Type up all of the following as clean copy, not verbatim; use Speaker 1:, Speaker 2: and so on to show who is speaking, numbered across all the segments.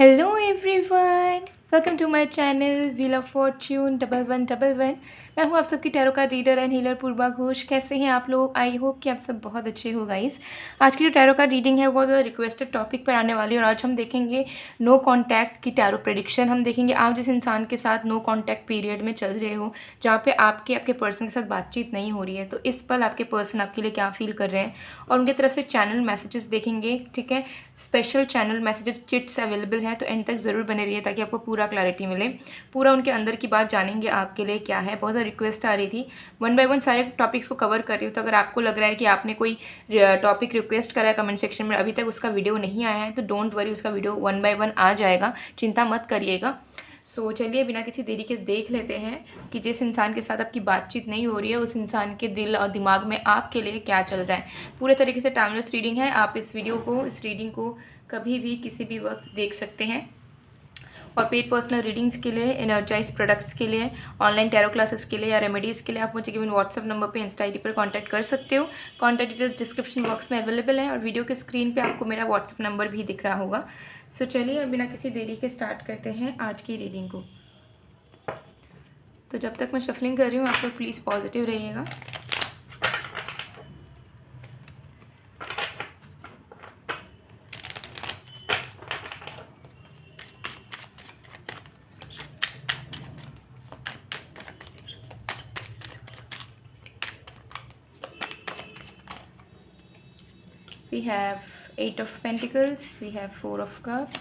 Speaker 1: Hello everyone, welcome to my channel wheel of fortune 1111। मैं हूँ आप सबकी टैरो का reader and healer Purva Ghosh. कैसे हैं आप लोग? आई होप कि आप सब बहुत अच्छे हो गाइस। आज की जो टैरो का रीडिंग है वो बहुत ज़्यादा रिक्वेस्टेड टॉपिक पर आने वाली है और आज हम देखेंगे नो कॉन्टैक्ट की टैरो प्रेडिक्शन। हम देखेंगे आप जिस इंसान के साथ नो कॉन्टैक्ट पीरियड में चल रहे हो, जहाँ पे आपके पर्सन के साथ बातचीत नहीं हो रही है, तो इस पल आपके पर्सन आपके लिए क्या फील कर रहे हैं और उनकी तरफ से चैनल मैसेजेस देखेंगे। ठीक है, special channel messages chits available हैं, तो एंड तक ज़रूर बने रहिए ताकि आपको पूरा क्लैरिटी मिले। पूरा उनके अंदर की बात जानेंगे आपके लिए क्या है। बहुत ज़्यादा रिक्वेस्ट आ रही थी, वन बाय वन सारे टॉपिक्स को कवर कर रही हूँ। तो अगर आपको लग रहा है कि आपने कोई टॉपिक रिक्वेस्ट करा है कमेंट सेक्शन में, अभी तक उसका वीडियो नहीं आया है, तो डोंट वरी, उसका वीडियो वन बाय वन आ जाएगा, चिंता मत करिएगा। चलिए बिना किसी देरी के देख लेते हैं कि जिस इंसान के साथ आपकी बातचीत नहीं हो रही है उस इंसान के दिल और दिमाग में आपके लिए क्या चल रहा है। पूरे तरीके से टाइमलेस रीडिंग है। आप इस रीडिंग को कभी भी किसी भी वक्त देख सकते हैं। और पेड पर्सनल रीडिंग्स के लिए, एनर्जाइज प्रोडक्ट्स के लिए, ऑनलाइन टैरो क्लासेस के लिए या रेमेडीज़ के लिए आप मुझे गिवन व्हाट्सअप नंबर पे, इंस्टा आईडी पर कांटेक्ट कर सकते हो। कॉन्टैक्ट डिटेल्स डिस्क्रिप्शन बॉक्स में अवेलेबल है और वीडियो के स्क्रीन पे आपको मेरा व्हाट्सअप नंबर भी दिख रहा होगा। चलिए अब बिना किसी देरी के स्टार्ट करते हैं आज की रीडिंग को। तो जब तक मैं शफलिंग कर रही हूँ आप लोग प्लीज़ पॉजिटिव रहिएगा। We have 8 of Pentacles, we have 4 of Cups,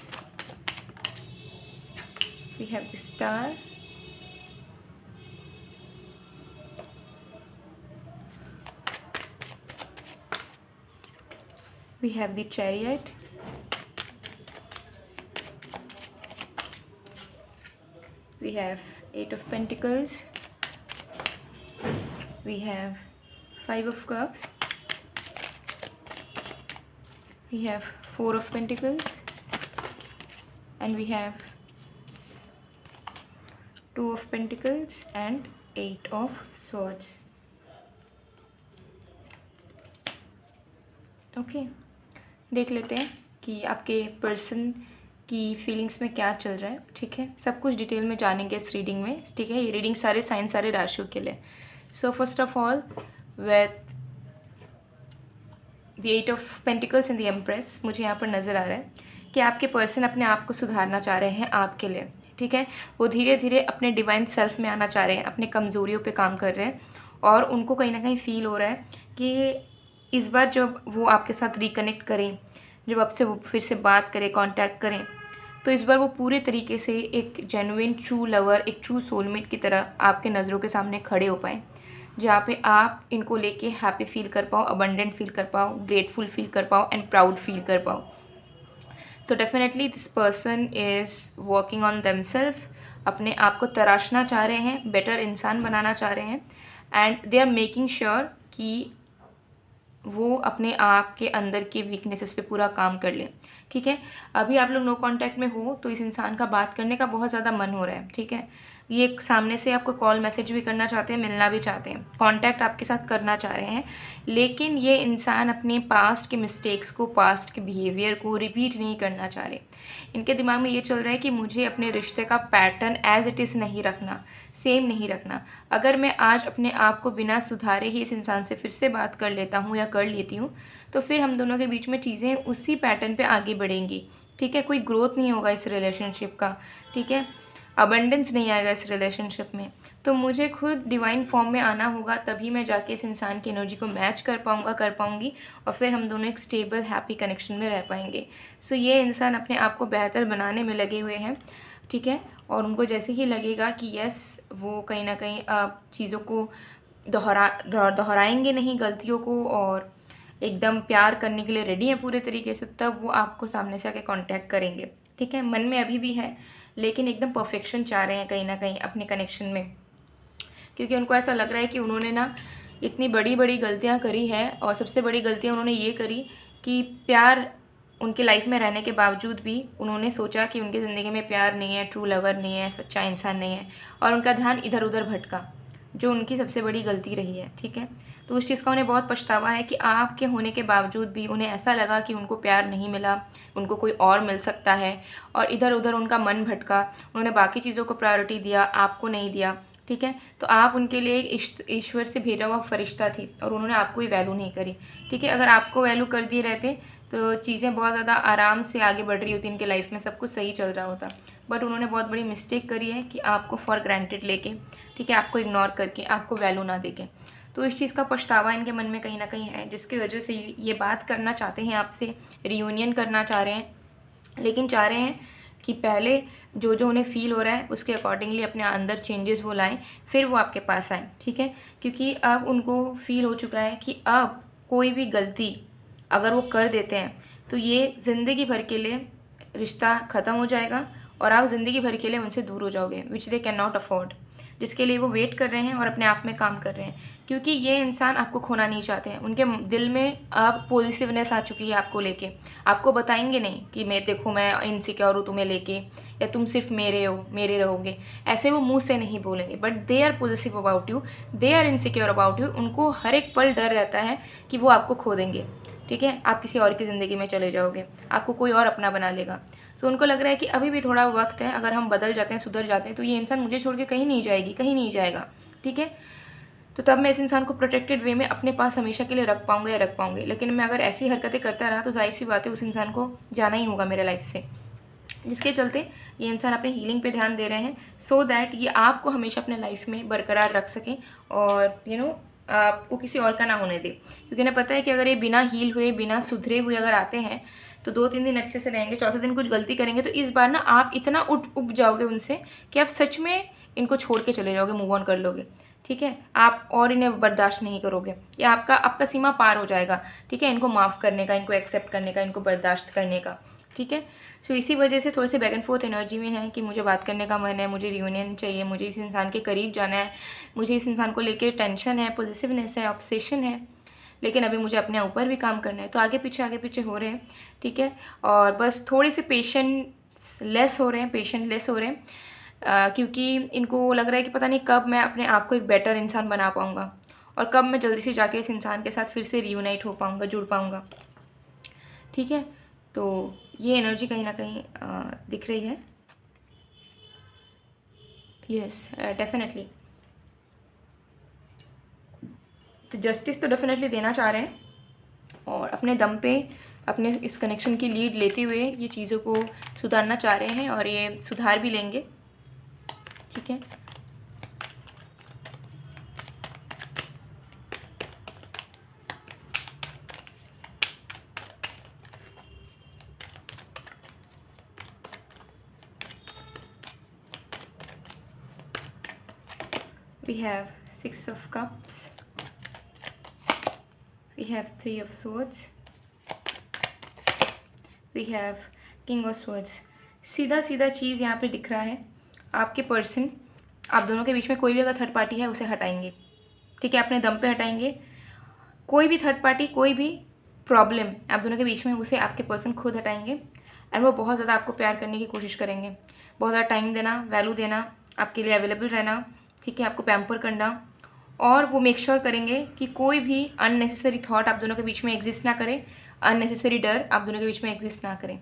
Speaker 1: we have the Star, we have the Chariot, we have 8 of Pentacles, we have 5 of Cups, we have 4 of Pentacles, and we have 2 of Pentacles and 8 of Swords. Okay, देख लेते हैं कि आपके person की feelings में क्या चल रहा है। ठीक है, सब कुछ डिटेल में जानेंगे इस रीडिंग में। ठीक है, ये रीडिंग सारे साइन, सारे राशियों के लिए। So first of all with the 8 of pentacles and the empress, मुझे यहाँ पर नज़र आ रहा है कि आपके पर्सन अपने आप को सुधारना चाह रहे हैं आपके लिए। ठीक है, वो धीरे धीरे अपने डिवाइन सेल्फ में आना चाह रहे हैं, अपने कमज़ोरियों पे काम कर रहे हैं और उनको कहीं ना कहीं फील हो रहा है कि इस बार जब वो आपके साथ रिकनेक्ट करें, जब आपसे वो फिर से बात करें, कांटेक्ट करें, तो इस बार वो पूरे तरीके से एक जेन्युइन ट्रू लवर, एक ट्रू सोलमेट की तरह आपके नज़रों के सामने खड़े हो पाएँ, जहाँ पे आप इनको लेके हैप्पी फील कर पाओ, अबंडेंट फील कर पाओ, ग्रेटफुल फील कर पाओ एंड प्राउड फील कर पाओ। So definitely this person is working on themselves, अपने आप को तराशना चाह रहे हैं, बेटर इंसान बनाना चाह रहे हैं and they are making sure कि वो अपने आप के अंदर के वीकनेसेस पे पूरा काम कर लें। ठीक है, अभी आप लोग नो कांटेक्ट में हो तो इस इंसान का बात करने का बहुत ज़्यादा मन हो रहा है। ठीक है, ये सामने से आपको कॉल मैसेज भी करना चाहते हैं, मिलना भी चाहते हैं, कांटेक्ट आपके साथ करना चाह रहे हैं, लेकिन ये इंसान अपने पास्ट के मिस्टेक्स को, पास्ट के बिहेवियर को रिपीट नहीं करना चाह रहे। इनके दिमाग में ये चल रहा है कि मुझे अपने रिश्ते का पैटर्न एज इट इज़ नहीं रखना, सेम नहीं रखना। अगर मैं आज अपने आप को बिना सुधारे ही इस इंसान से फिर से बात कर लेता हूँ या कर लेती हूँ, तो फिर हम दोनों के बीच में चीज़ें उसी पैटर्न पे आगे बढ़ेंगी। ठीक है, कोई ग्रोथ नहीं होगा इस रिलेशनशिप का। ठीक है, अबंडेंस नहीं आएगा इस रिलेशनशिप में। तो मुझे खुद डिवाइन फॉर्म में आना होगा, तभी मैं जाके इस इंसान की एनर्जी को मैच कर पाऊँगा, कर पाऊँगी और फिर हम दोनों एक स्टेबल हैप्पी कनेक्शन में रह पाएंगे। ये इंसान अपने आप को बेहतर बनाने में लगे हुए हैं। ठीक है, और उनको जैसे ही लगेगा कि यस, वो कहीं ना कहीं चीज़ों को दोहराएंगे नहीं, गलतियों को, और एकदम प्यार करने के लिए रेडी हैं पूरे तरीके से, तब वो आपको सामने से आके कांटेक्ट करेंगे। ठीक है, मन में अभी भी है लेकिन एकदम परफेक्शन चाह रहे हैं कहीं ना कहीं अपने कनेक्शन में, क्योंकि उनको ऐसा लग रहा है कि उन्होंने ना इतनी बड़ी बड़ी गलतियाँ करी है और सबसे बड़ी गलतियाँ उन्होंने ये करी कि प्यार उनकी लाइफ में रहने के बावजूद भी उन्होंने सोचा कि उनकी ज़िंदगी में प्यार नहीं है, ट्रू लवर नहीं है, सच्चा इंसान नहीं है और उनका ध्यान इधर उधर भटका। जो उनकी सबसे बड़ी गलती रही है, ठीक है। तो उस चीज़ का उन्हें बहुत पछतावा है कि आपके होने के बावजूद भी उन्हें ऐसा लगा कि उनको प्यार नहीं मिला, उनको कोई और मिल सकता है, और इधर उधर उनका मन भटका, उन्होंने बाकी चीज़ों को प्रायोरिटी दिया, आपको नहीं दिया, ठीक है। तो आप उनके लिए एक ईश्वर से भेजा हुआ फरिश्ता थी और उन्होंने आपको ही वैल्यू नहीं करी, ठीक है। अगर आपको वैल्यू कर दिए रहते तो चीज़ें बहुत ज़्यादा आराम से आगे बढ़ रही होती इनके लाइफ में, सब कुछ सही चल रहा होता। बट उन्होंने बहुत बड़ी मिस्टेक करी है कि आपको फॉर ग्रांटेड लेके, ठीक है, आपको इग्नोर करके, आपको वैल्यू ना देके। तो इस चीज़ का पछतावा इनके मन में कहीं ना कहीं है, जिसकी वजह से ये बात करना चाहते हैं आपसे, रियूनियन करना चाह रहे हैं, लेकिन चाह रहे हैं कि पहले जो जो उन्हें फ़ील हो रहा है उसके अकॉर्डिंगली अपने अंदर चेंजेस वो लाएँ, फिर वो आपके पास आएँ, ठीक है। क्योंकि अब उनको फ़ील हो चुका है कि अब कोई भी गलती अगर वो कर देते हैं तो ये ज़िंदगी भर के लिए रिश्ता ख़त्म हो जाएगा और आप ज़िंदगी भर के लिए उनसे दूर हो जाओगे, विच दे कैन नॉट अफोर्ड, जिसके लिए वो वेट कर रहे हैं और अपने आप में काम कर रहे हैं। क्योंकि ये इंसान आपको खोना नहीं चाहते हैं, उनके दिल में अब पॉजिटिवनेस आ चुकी है आपको लेके। आपको बताएंगे नहीं कि मैं देखो मैं इनसिक्योर हूँ तुम्हें लेके, या तुम सिर्फ मेरे हो, मेरे रहोगे, ऐसे वो मुंह से नहीं बोलेंगे। But they are positive about you, they are insecure about you. उनको हर एक पल डर रहता है कि वो आपको खो देंगे, ठीक है, आप किसी और की ज़िंदगी में चले जाओगे, आपको कोई और अपना बना लेगा। तो उनको लग रहा है कि अभी भी थोड़ा वक्त है, अगर हम बदल जाते हैं, सुधर जाते हैं, तो ये इंसान मुझे छोड़ के कहीं नहीं जाएगी, कहीं नहीं जाएगा, ठीक है। तो तब मैं इस इंसान को प्रोटेक्टेड वे में अपने पास हमेशा के लिए रख पाऊंगा या रख पाऊंगी। लेकिन मैं अगर ऐसी हरकतें करता रहा तो जाहिर सी बात है उस इंसान को जाना ही होगा मेरे लाइफ से, जिसके चलते ये इंसान अपने हीलिंग पे ध्यान दे रहे हैं, सो दैट ये आपको हमेशा अपने लाइफ में बरकरार रख सकें और आपको किसी और का ना होने दे। क्योंकि उन्हें पता है कि अगर ये बिना हील हुए, बिना सुधरे हुए अगर आते हैं तो 2-3 दिन अच्छे से रहेंगे, चौथे दिन कुछ गलती करेंगे तो इस बार ना आप इतना उब जाओगे उनसे कि आप सच में इनको छोड़ के चले जाओगे, मूव ऑन कर लोगे, ठीक है। आप और इन्हें बर्दाश्त नहीं करोगे, या आपका सीमा पार हो जाएगा, ठीक है, इनको माफ़ करने का, इनको एक्सेप्ट करने का, इनको बर्दाश्त करने का, ठीक है। सो इसी वजह से थोड़े से बैक एंड फोर्थ एनर्जी में है कि मुझे बात करने का मन है, मुझे रियूनियन चाहिए, मुझे इस इंसान के करीब जाना है, मुझे इस इंसान को लेकर टेंशन है, पॉजिटिवनेस है, ऑब्सेशन है, लेकिन अभी मुझे अपने ऊपर भी काम करना है। तो आगे पीछे हो रहे हैं, ठीक है। और बस थोड़े से पेशेंट लेस हो रहे हैं, क्योंकि इनको लग रहा है कि पता नहीं कब मैं अपने आप को एक बेटर इंसान बना पाऊँगा और कब मैं जल्दी से जाके इस इंसान के साथ फिर से रियूनाइट हो पाऊँगा, जुड़ पाऊँगा, ठीक है। तो ये एनर्जी कहीं ना कहीं दिख रही है। Yes, definitely. तो जस्टिस तो डेफिनेटली देना चाह रहे हैं और अपने दम पे अपने इस कनेक्शन की लीड लेते हुए ये चीज़ों को सुधारना चाह रहे हैं और ये सुधार भी लेंगे, ठीक है। We have 6 of Cups, we have 3 of Swords, we have King of Swords। सीधा चीज़ यहाँ पे दिख रहा है, आपके पर्सन, आप दोनों के बीच में कोई भी अगर थर्ड पार्टी है उसे हटाएंगे, ठीक है, अपने दम पे हटाएंगे। कोई भी थर्ड पार्टी, कोई भी प्रॉब्लम आप दोनों के बीच में, उसे आपके पर्सन खुद हटाएंगे। एंड वो बहुत ज़्यादा आपको प्यार करने की कोशिश करेंगे, बहुत ज़्यादा टाइम देना, वैल्यू देना, आपके लिए अवेलेबल रहना, ठीक है, आपको पैम्पर करना। और वो मेक श्योर करेंगे कि कोई भी अननेसेसरी थॉट आप दोनों के बीच में एग्जिस्ट ना करे, अननेसेसरी डर आप दोनों के बीच में एग्जिस्ट ना करें,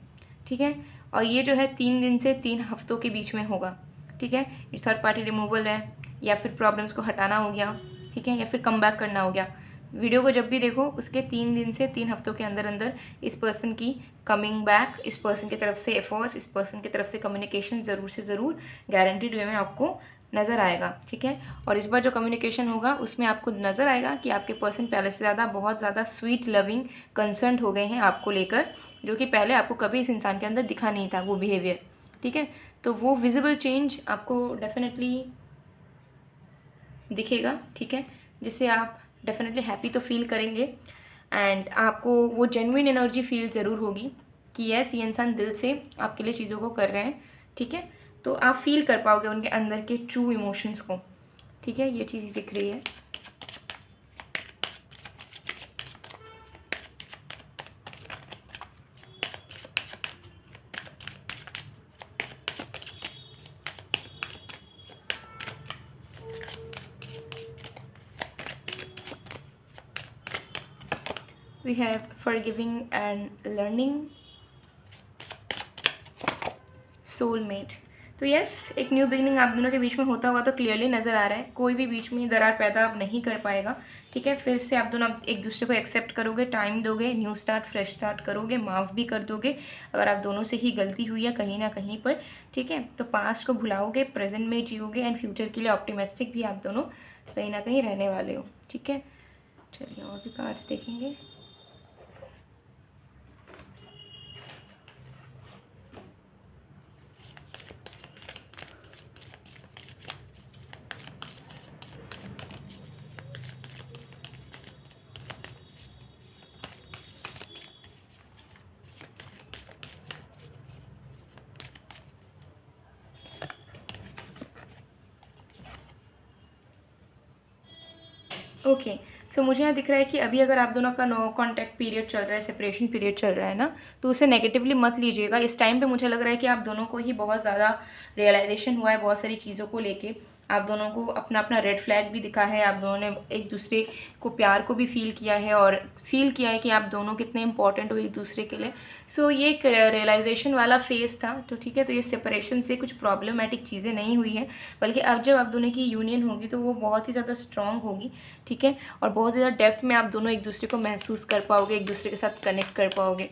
Speaker 1: ठीक है। और ये जो है 3 दिन से 3 हफ्तों के बीच में होगा, ठीक है। ये थर्ड पार्टी रिमूवल है या फिर प्रॉब्लम्स को हटाना हो गया, ठीक है, या फिर कम बैक करना हो गया। वीडियो को जब भी देखो उसके 3 दिन से 3 हफ्तों के अंदर अंदर इस पर्सन की कमिंग बैक, इस पर्सन की तरफ से एफर्ट्स, इस पर्सन की तरफ से कम्युनिकेशन ज़रूर से ज़रूर गारंटीड वे में आपको नज़र आएगा, ठीक है। और इस बार जो कम्युनिकेशन होगा उसमें आपको नज़र आएगा कि आपके पर्सन पहले से ज़्यादा बहुत ज़्यादा स्वीट, लविंग, कंसर्न हो गए हैं आपको लेकर, जो कि पहले आपको कभी इस इंसान के अंदर दिखा नहीं था वो बिहेवियर, ठीक है। तो वो विजिबल चेंज आपको डेफिनेटली दिखेगा, ठीक है, जिससे आप डेफिनेटली हैप्पी तो फील करेंगे एंड आपको वो जेन्युइन एनर्जी फील ज़रूर होगी कि यस, ये इंसान दिल से आपके लिए चीज़ों को कर रहे हैं, ठीक है। तो आप फील कर पाओगे उनके अंदर के ट्रू इमोशंस को, ठीक है, ये चीज़ दिख रही है। We have forgiving and learning, soulmate. तो यस, एक न्यू बिगनिंग आप दोनों के बीच में होता हुआ तो क्लियरली नज़र आ रहा है। कोई भी बीच में दरार पैदा आप नहीं कर पाएगा, ठीक है। फिर से आप दोनों एक दूसरे को एक्सेप्ट करोगे, टाइम दोगे, न्यू स्टार्ट, फ्रेश स्टार्ट करोगे, माफ़ भी कर दोगे अगर आप दोनों से ही गलती हुई है कहीं ना कहीं पर, ठीक है। तो पास्ट को भुलाओगे, प्रेजेंट में जियोगे एंड फ्यूचर के लिए ऑप्टिमिस्टिक भी आप दोनों कहीं ना कहीं रहने वाले हो, ठीक है। चलिए और भी कार्ड्स देखेंगे। ओके, सो मुझे यहाँ दिख रहा है कि अभी अगर आप दोनों का नो कांटेक्ट पीरियड चल रहा है, सेपरेशन पीरियड चल रहा है ना, तो उसे नेगेटिवली मत लीजिएगा। इस टाइम पे मुझे लग रहा है कि आप दोनों को ही बहुत ज़्यादा रियलाइजेशन हुआ है बहुत सारी चीज़ों को लेके। आप दोनों को अपना अपना रेड फ्लैग भी दिखा है, आप दोनों ने एक दूसरे को प्यार को भी फील किया है और फील किया है कि आप दोनों कितने इंपॉर्टेंट हो एक दूसरे के लिए। सो ये एक रियलाइजेशन वाला फेज़ था, तो ठीक है। तो ये सेपरेशन से कुछ प्रॉब्लमेटिक चीज़ें नहीं हुई हैं, बल्कि अब जब आप दोनों की यूनियन होगी तो वो बहुत ही ज़्यादा स्ट्रॉन्ग होगी, ठीक है। और बहुत ज़्यादा डेप्थ में आप दोनों एक दूसरे को महसूस कर पाओगे, एक दूसरे के साथ कनेक्ट कर पाओगे।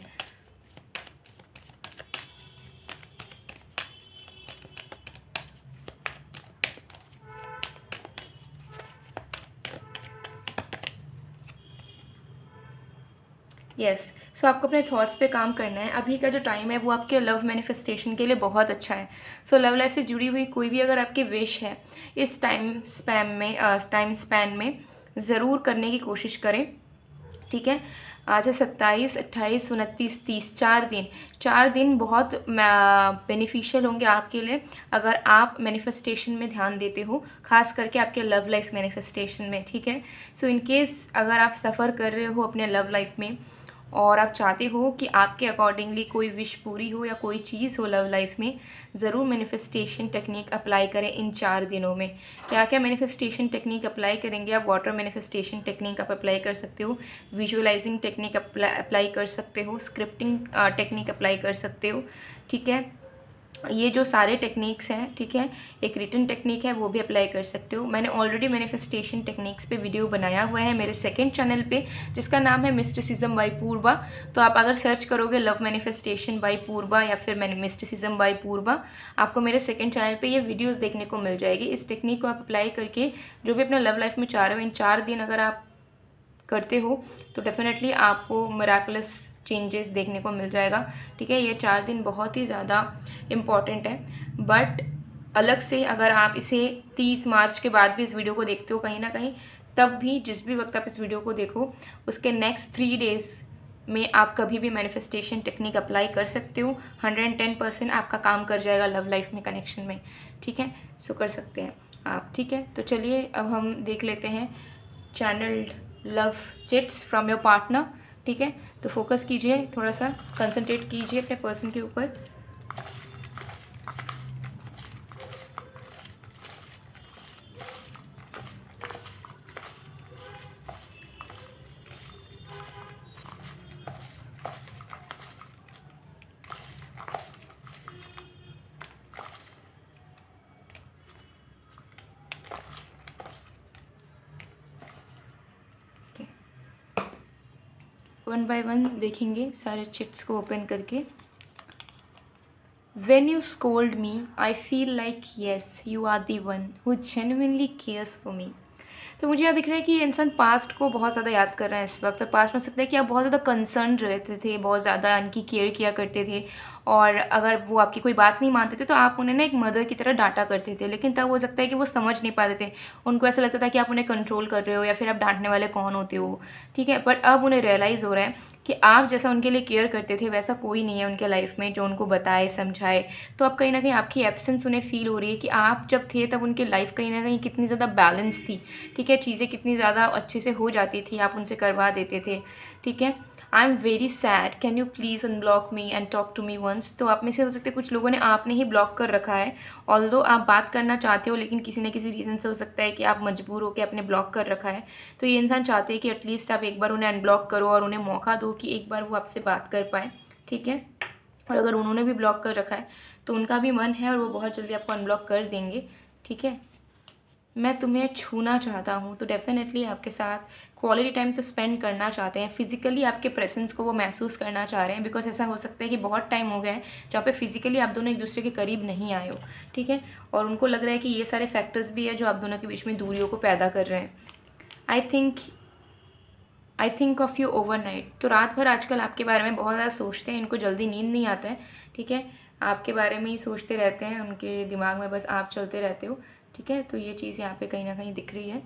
Speaker 1: यस, सो आपको अपने थॉट्स पे काम करना है। अभी का जो टाइम है वो आपके लव मैनिफेस्टेशन के लिए बहुत अच्छा है। सो लव लाइफ से जुड़ी हुई कोई भी अगर आपकी विश है इस टाइम स्पैन में ज़रूर करने की कोशिश करें, ठीक है। आज है 27, 28, 29, 30, 4 दिन। 4 दिन बहुत बेनिफिशियल होंगे आपके लिए अगर आप मैनिफेस्टेशन में ध्यान देते हो, खास करके आपके लव लाइफ मैनिफेस्टेशन में, ठीक है। सो इन केस अगर आप सफ़र कर रहे हो अपने लव लाइफ में और आप चाहते हो कि आपके अकॉर्डिंगली कोई विश पूरी हो या कोई चीज़ हो लव लाइफ में, ज़रूर मैनिफेस्टेशन टेक्निक अप्लाई करें इन 4 दिनों में। क्या क्या मैनिफेस्टेशन टेक्निक अप्लाई करेंगे आप? वाटर मैनिफेस्टेशन टेक्निक आप अप्लाई कर सकते हो, विजुअलाइजिंग टेक्निक अप्लाई कर सकते हो, स्क्रिप्टिंग टेक्निक अप्लाई कर सकते हो, ठीक है। ये जो सारे टेक्निक्स हैं, ठीक है, एक रिटन टेक्निक है वो भी अप्लाई कर सकते हो। मैंने ऑलरेडी मैनिफेस्टेशन टेक्निक्स पे वीडियो बनाया हुआ है मेरे सेकंड चैनल पे, जिसका नाम है मिस्टिसिज्म बाय पूर्वा। तो आप अगर सर्च करोगे लव मैनिफेस्टेशन बाय पूर्वा या फिर मिस्टिसिज्म बाय पूर्वा, आपको मेरे सेकंड चैनल पे ये वीडियोस देखने को मिल जाएगी। इस टेक्निक को आप अप्लाई करके जो भी अपना लव लाइफ में चाह रहे हो इन 4 दिन अगर आप करते हो तो डेफिनेटली आपको मिराकुलस चेंजेस देखने को मिल जाएगा, ठीक है। ये 4 दिन बहुत ही ज़्यादा इम्पॉर्टेंट है, बट अलग से अगर आप इसे 30 मार्च के बाद भी इस वीडियो को देखते हो कहीं ना कहीं, तब भी जिस भी वक्त आप इस वीडियो को देखो उसके नेक्स्ट 3 डेज़ में आप कभी भी मैनिफेस्टेशन टेक्निक अप्लाई कर सकते हो। 110% आपका काम कर जाएगा लव लाइफ में, कनेक्शन में, ठीक है। सो कर सकते हैं आप, ठीक है। तो चलिए अब हम देख लेते हैं channelled love chits from your partner, ठीक है। तो फोकस कीजिए, थोड़ा सा कंसंट्रेट कीजिए अपने पर्सन के ऊपर। वन बाय वन देखेंगे सारे चिट्स को ओपन करके। When you scold me, I feel like yes, you are the one who genuinely cares for me. तो मुझे यहाँ दिख रहा है कि ये इंसान पास्ट को बहुत ज़्यादा याद कर रहा है इस वक्त। और पास्ट में सकता है कि आप बहुत ज़्यादा कंसर्न रहते थे, बहुत ज़्यादा उनकी केयर किया करते थे, और अगर वो आपकी कोई बात नहीं मानते थे तो आप उन्हें ना एक मदर की तरह डांटा करते थे। लेकिन तब हो सकता है कि वो समझ नहीं पाते थे, उनको ऐसा लगता था कि आप उन्हें कंट्रोल कर रहे हो या फिर आप डांटने वाले कौन होते हो, ठीक है। बट अब उन्हें रियलाइज़ हो रहा है कि आप जैसा उनके लिए केयर करते थे वैसा कोई नहीं है उनके लाइफ में जो उनको बताए समझाए। तो अब कहीं ना कहीं आपकी एब्सेंस उन्हें फ़ील हो रही है कि आप जब थे तब उनकी लाइफ कहीं ना कहीं कितनी ज़्यादा बैलेंस थी, ठीक है, चीज़ें कितनी ज़्यादा अच्छे से हो जाती थी, आप उनसे करवा देते थे, ठीक है। I am very sad, can you please unblock me and talk to me once. तो आप में से हो सकते हैं कुछ लोगों ने आपने ही ब्लॉक कर रखा है, ऑल्दो आप बात करना चाहते हो लेकिन किसी न किसी रीज़न से हो सकता है कि आप मजबूर हो के आपने ब्लॉक कर रखा है। तो ये इंसान चाहते हैं कि एटलीस्ट आप एक बार उन्हें अनब्लॉक करो और उन्हें मौका दो कि एक बार वो आपसे बात कर पाएँ, ठीक है। और अगर उन्होंने भी ब्लॉक कर रखा है तो उनका भी मन है और वो बहुत जल्दी आपको अनब्लॉक कर देंगे, ठीक है। मैं तुम्हें छूना चाहता हूँ, तो डेफ़िनेटली आपके साथ क्वालिटी टाइम तो स्पेंड करना चाहते हैं, फिज़िकली आपके प्रेजेंस को वो महसूस करना चाह रहे हैं, बिकॉज ऐसा हो सकता है कि बहुत टाइम हो गया है जहाँ पे फिज़िकली आप दोनों एक दूसरे के करीब नहीं आए हो, ठीक है। और उनको लग रहा है कि ये सारे फैक्टर्स भी है जो आप दोनों के बीच में दूरियों को पैदा कर रहे हैं। I think of you over night. तो रात भर आजकल आपके बारे में बहुत ज़्यादा सोचते हैं, इनको जल्दी नींद नहीं आता है, ठीक है। आपके बारे में ही सोचते रहते हैं, उनके दिमाग में बस आप चलते रहते हो, ठीक है। तो ये चीज़ यहाँ पे कहीं ना कहीं दिख रही है।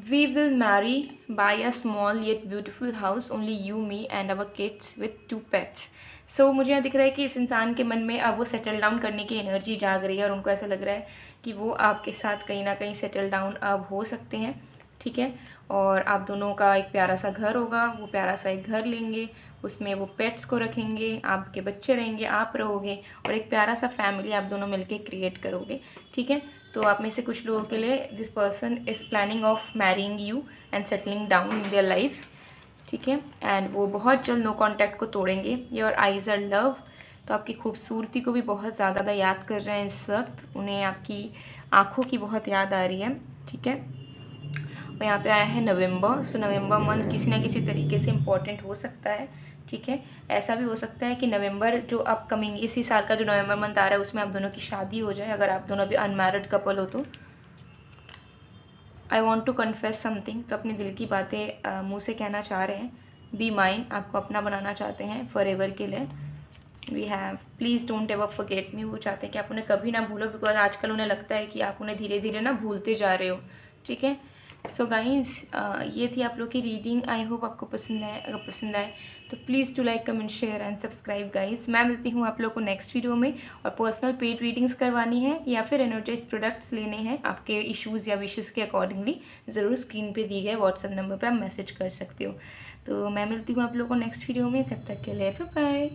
Speaker 1: We will marry, buy a small yet beautiful house, only you, me and our kids with 2 pets. So मुझे यहाँ दिख रहा है कि इस इंसान के मन में अब वो सेटल डाउन करने की एनर्जी जाग रही है और उनको ऐसा लग रहा है कि वो आपके साथ कहीं ना कहीं सेटल डाउन अब हो सकते हैं, ठीक है। और आप दोनों का एक प्यारा सा घर होगा, वो प्यारा सा एक घर लेंगे, उसमें वो पेट्स को रखेंगे, आपके बच्चे रहेंगे, आप रहोगे और एक प्यारा सा फैमिली आप दोनों मिलके क्रिएट करोगे, ठीक है। तो आप में से कुछ लोगों के लिए this person is planning of marrying you and settling down in their life, ठीक है। एंड वो बहुत जल्द नो कॉन्टैक्ट को तोड़ेंगे। योर आइज़ आर लव, तो आपकी खूबसूरती को भी बहुत ज़्यादा याद कर रहे हैं इस वक्त, उन्हें आपकी आँखों की बहुत याद आ रही है, ठीक है। और यहाँ पे आया है नवंबर। सो नवंबर मंथ किसी ना किसी तरीके से इम्पॉर्टेंट हो सकता है, ठीक है। ऐसा भी हो सकता है कि नवंबर जो अपकमिंग इसी साल का जो नवंबर मंथ आ रहा है उसमें आप दोनों की शादी हो जाए, अगर आप दोनों भी अनमैरिड कपल हो तो। I want to confess something, तो अपने दिल की बातें मुँह से कहना चाह रहे हैं। बी माइन, आपको अपना बनाना चाहते हैं फॉर एवर के लिए। We have please don't ever forget me, वो चाहते हैं कि आप उन्हें कभी ना भूलो, बिकॉज आजकल उन्हें लगता है कि आप उन्हें धीरे धीरे ना भूलते जा रहे हो, ठीक है। सो गाइज़, ये थी आप लोग की रीडिंग। आई होप आपको पसंद आए, अगर पसंद आए तो please to like comment share and subscribe guys. मैं मिलती हूँ आप लोग को नेक्स्ट वीडियो में। और पर्सनल पेड रीडिंग्स करवानी है या फिर एनर्जाइज प्रोडक्ट्स लेने हैं आपके इश्यूज़ या विशेज़ के अकॉर्डिंगली, ज़रूर स्क्रीन पे दिए गए व्हाट्सएप नंबर पर आप मैसेज कर सकते हो। तो मैं मिलती हूँ आप लोग को नेक्स्ट वीडियो में, तब तक के लिए बाय बाय।